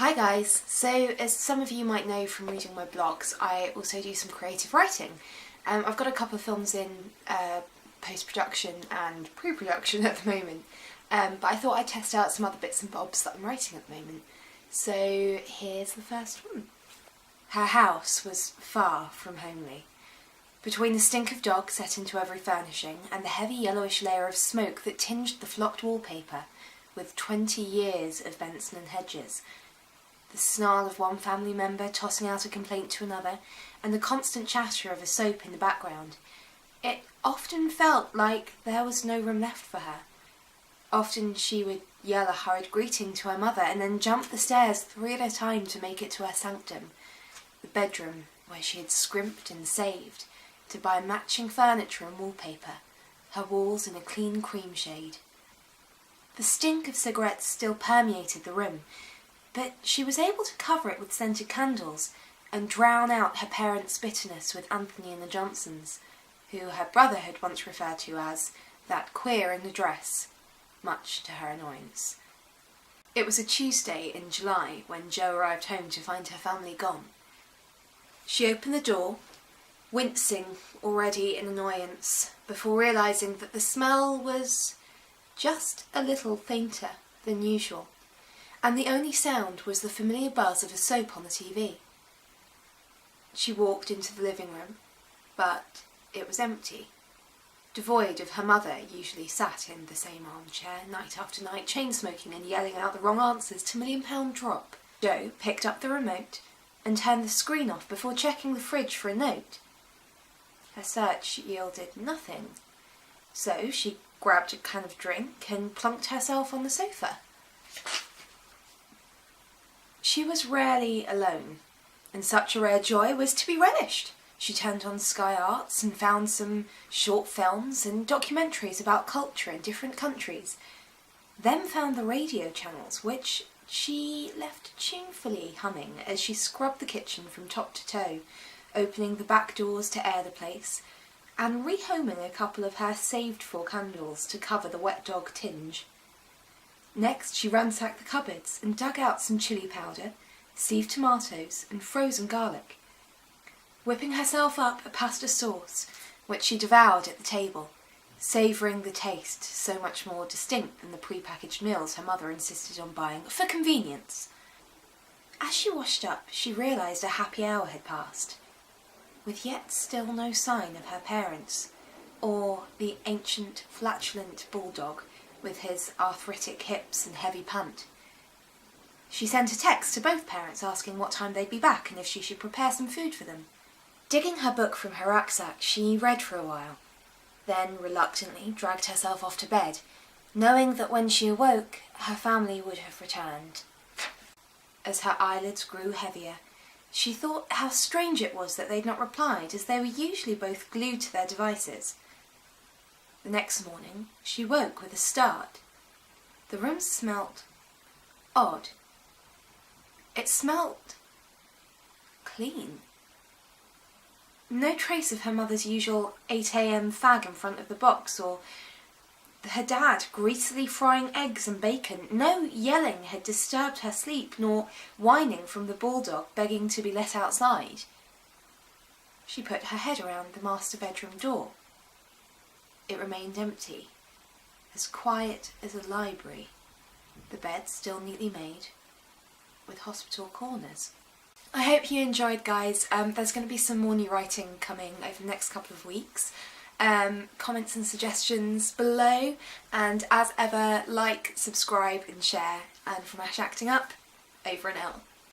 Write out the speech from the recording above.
Hi guys! So as some of you might know from reading my blogs, I also do some creative writing. I've got a couple of films in post-production and pre-production at the moment, but I thought I'd test out some other bits and bobs that I'm writing at the moment. So here's the first one. Her house was far from homely. Between the stink of dog set into every furnishing and the heavy yellowish layer of smoke that tinged the flocked wallpaper with 20 years of Benson and Hedges, the snarl of one family member tossing out a complaint to another, and the constant chatter of a soap in the background, it often felt like there was no room left for her. Often she would yell a hurried greeting to her mother and then jump the stairs 3 at a time to make it to her sanctum, the bedroom where she had scrimped and saved to buy matching furniture and wallpaper, her walls in a clean cream shade. The stink of cigarettes still permeated the room, but she was able to cover it with scented candles and drown out her parents' bitterness with Anthony and the Johnsons, who her brother had once referred to as that queer in the dress, much to her annoyance. It was a Tuesday in July when Jo arrived home to find her family gone. She opened the door, wincing already in annoyance, before realising that the smell was just a little fainter than usual, and the only sound was the familiar buzz of a soap on the TV. She walked into the living room, but it was empty, devoid of her mother, usually sat in the same armchair night after night, chain-smoking and yelling out the wrong answers to £1 Million Drop. Jo picked up the remote and turned the screen off before checking the fridge for a note. Her search yielded nothing, so she grabbed a can of drink and plunked herself on the sofa. She was rarely alone, and such a rare joy was to be relished. She turned on Sky Arts and found some short films and documentaries about culture in different countries, then found the radio channels, which she left tunefully humming as she scrubbed the kitchen from top to toe, opening the back doors to air the place, and rehoming a couple of her saved-for candles to cover the wet dog tinge. Next she ransacked the cupboards and dug out some chilli powder, sieved tomatoes and frozen garlic, whipping herself up a pasta sauce, which she devoured at the table, savouring the taste so much more distinct than the pre-packaged meals her mother insisted on buying for convenience. As she washed up, she realised a happy hour had passed, with yet still no sign of her parents, or the ancient, flatulent bulldog with his arthritic hips and heavy punt. She sent a text to both parents asking what time they'd be back and if she should prepare some food for them. Digging her book from her rucksack, she read for a while, then reluctantly dragged herself off to bed, knowing that when she awoke, her family would have returned. As her eyelids grew heavier, she thought how strange it was that they'd not replied, as they were usually both glued to their devices. The next morning, she woke with a start. The room smelt odd. It smelt clean. No trace of her mother's usual 8 a.m. fag in front of the box, or her dad greasily frying eggs and bacon. No yelling had disturbed her sleep, nor whining from the bulldog begging to be let outside. She put her head around the master bedroom door. It remained empty, as quiet as a library, the bed still neatly made, with hospital corners. I hope you enjoyed, guys. There's going to be some more new writing coming over the next couple of weeks. Comments and suggestions below, and as ever, like, subscribe and share. And from Ash Acting Up, over and out.